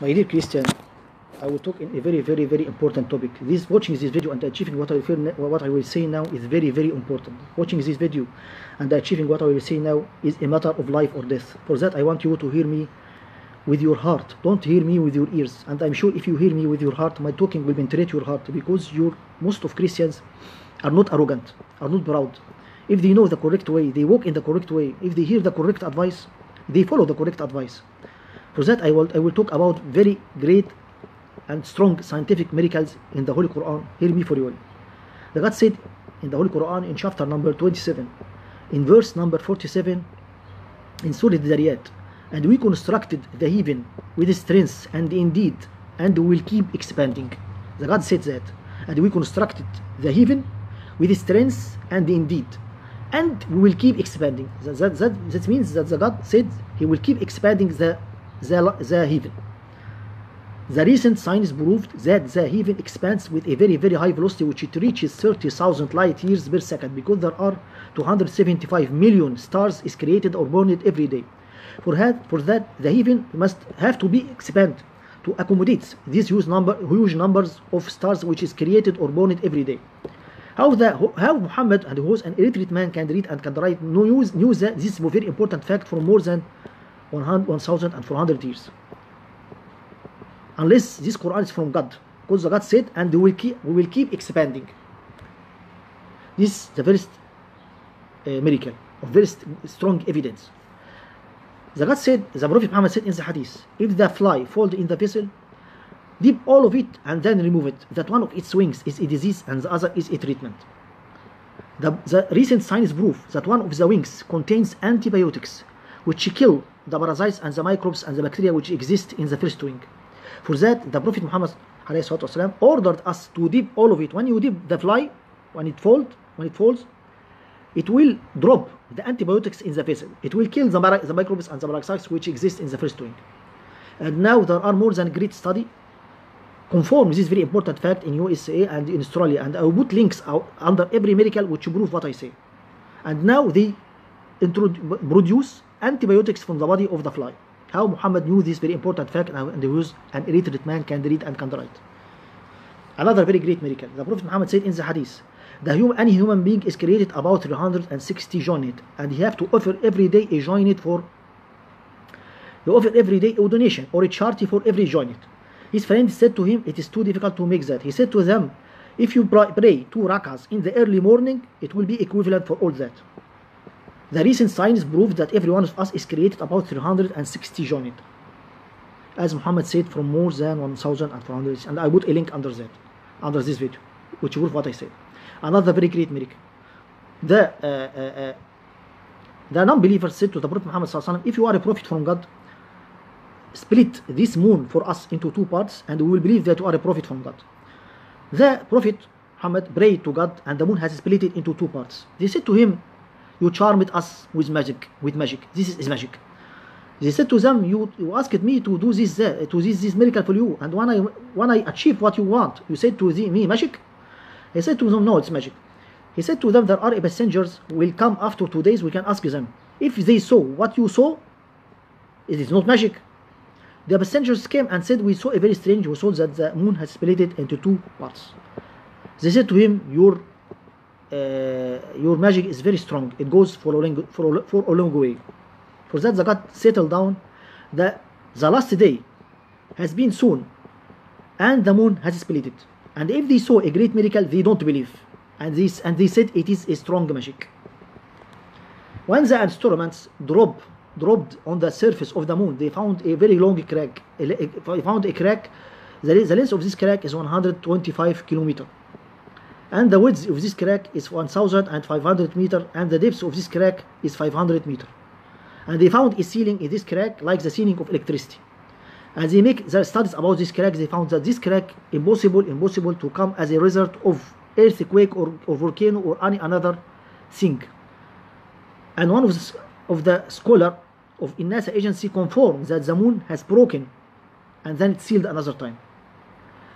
My dear Christian, I will talk in a very important topic. Watching this video and achieving what I will say now is very important. Watching this video and achieving what I will say now is a matter of life or death. For that, I want you to hear me with your heart. Don't hear me with your ears. And I'm sure if you hear me with your heart, my talking will penetrate your heart, because most of Christians are not arrogant, are not proud. If they know the correct way, they walk in the correct way. If they hear the correct advice, they follow the correct advice. For that, I will talk about very great and strong scientific miracles in the Holy Quran. Hear me for you. The God said in the Holy Quran, in chapter number 27, in verse number 47, in Surah eltharyat, and we constructed the heaven with strength and indeed, and we will keep expanding. The God said that, and we constructed the heaven with strength and indeed, and we will keep expanding. That means that the God said He will keep expanding the heaven. The recent science proved that the heaven expands with a very high velocity, which it reaches 30,000 light years per second, because there are 275 million stars is created or born every day. For that, the heaven must have to be expanded to accommodate these huge numbers of stars which is created or born every day. How Muhammad, and who was an illiterate man, can read and can write, knew that this is a very important fact for more than 1,400 years. Unless this Quran is from God, because the God said, and we will keep expanding. This is the first miracle, or very strong evidence. The God said, the Prophet Muhammad said in the hadith, if the fly falls in the vessel, dip all of it and then remove it. That one of its wings is a disease and the other is a treatment. The recent science proves that one of the wings contains antibiotics, which kill the parasites and the microbes and the bacteria which exist in the first wing. For that, the Prophet Muhammad ﷺ ordered us to dip all of it. When you dip the fly, when it falls, it will drop the antibiotics in the vessel. It will kill the microbes and the parasites which exist in the first wing. And now there are more than great study confirm this very important fact in USA and in Australia. And I will put links under every miracle which prove what I say. And now they produce antibiotics from the body of the fly. How Muhammad knew this very important fact, and he was an illiterate man, can read and can write. Another very great miracle. The Prophet Muhammad said in the hadith, any human being is created about 360 joined, and he have to offer every day a joint a donation or a charity for every joint. His friend said to him, it is too difficult to make that. He said to them, if you pray 2 rakas in the early morning, it will be equivalent for all that. The recent science proved that every one of us is created about 360 joined, as Muhammad said, from more than 1,400, and I put a link under this video, which proves what I said. Another very great miracle. The non-believers said to the Prophet Muhammad ﷺ, if you are a prophet from God, split this moon for us into 2 parts, and we will believe that you are a prophet from God. The Prophet Muhammad prayed to God, and the moon has split it into 2 parts. They said to him, you charmed us with magic. This is magic. They said to them, you asked me to do this miracle for you, and when I achieve what you want, you said to me magic. He said to them, no, it's magic. He said to them, there are messengers who will come after 2 days. We can ask them if they saw what you saw. It is not magic. The messengers came and said, we saw a very strange. We saw that the moon has split it into 2 parts. They said to him, your magic is very strong. It goes for a long way. For that, the God settled down that the last day has been soon, and the moon has split it. And if they saw a great miracle, they don't believe, and they said it is a strong magic. When the instruments dropped on the surface of the moon, they found a very long crack. They found a crack. The length of this crack is 125 kilometers. And the width of this crack is 1,500 meters, and the depth of this crack is 500 meters. And they found a ceiling in this crack like the ceiling of electricity. As they make their studies about this crack, they found that this crack impossible to come as a result of earthquake or volcano or any another thing. And one of the scholar of NASA agency confirmed that the moon has broken and then it sealed another time,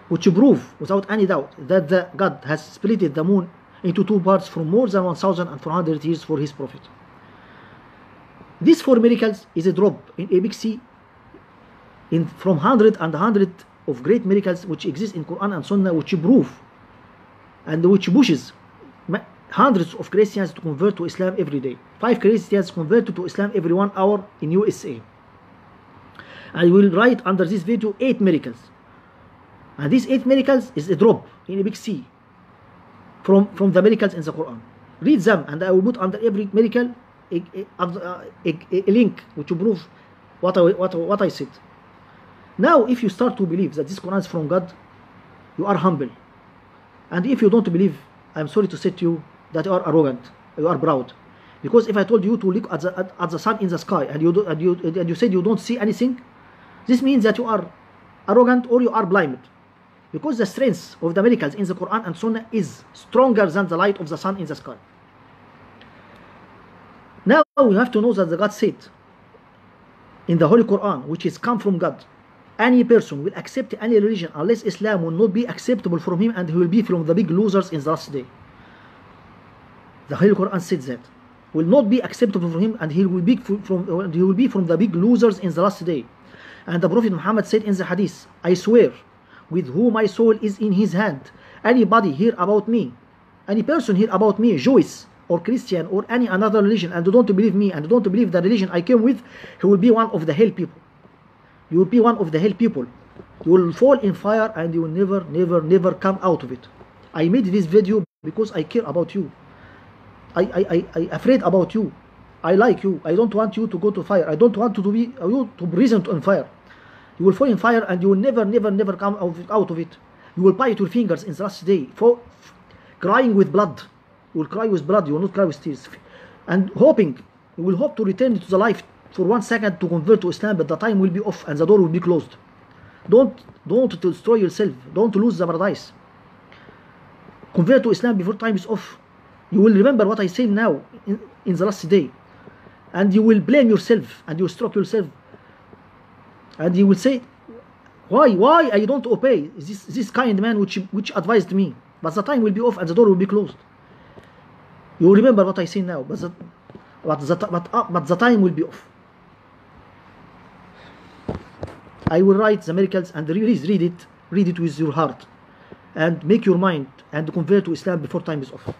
which prove without any doubt that the God has split the moon into 2 parts for more than 1,400 years for his prophet. These 4 miracles is a drop in a big sea from hundred of great miracles which exist in Quran and Sunnah, which prove and which pushes hundreds of Christians to convert to Islam every day. 5 Christians converted to Islam every 1 hour in USA. I will write under this video 8 miracles, and these 8 miracles is a drop in a big sea from the miracles in the Quran. Read them, and I will put under every miracle a link which will prove what I said. Now, if you start to believe that this Quran is from God, you are humble. And if you don't believe, I'm sorry to say to you that you are arrogant, you are proud. Because if I told you to look at the sun in the sky and you said you don't see anything, this means that you are arrogant or you are blind. Because the strength of the miracles in the Quran and Sunnah is stronger than the light of the sun in the sky. Now we have to know that the God said in the Holy Quran, which is come from God, any person will accept any religion unless Islam will not be acceptable from him, and he will be from the big losers in the last day. The Holy Quran said that will not be acceptable for him, and he will be from the big losers in the last day. And the Prophet Muhammad said in the hadith, I swear with whom my soul is in his hand, anybody hear about me, any person hear about me, Jewish or Christian or any another religion, and don't believe me and don't believe the religion I came with, he will be one of the hell people. You will be one of the hell people. You will fall in fire and you will never come out of it. I made this video because I care about you. I afraid about you. I like you. I don't want you to go to fire. I don't want you to prison on fire. You will fall in fire and you will never come out of it. You will bite your fingers in the last day, crying with blood. You will cry with blood. You will not cry with tears. And hoping, you will hope to return to the life for 1 second to convert to Islam, but the time will be off and the door will be closed. Don't destroy yourself. Don't lose the paradise. Convert to Islam before time is off. You will remember what I say now in the last day, and you will blame yourself and you will stroke yourself, and you will say, why I don't obey this kind man which advised me, but the time will be off and the door will be closed. You will remember what I say now, but the time will be off. I will write the miracles, and please read it with your heart and make your mind and convert to Islam before time is off.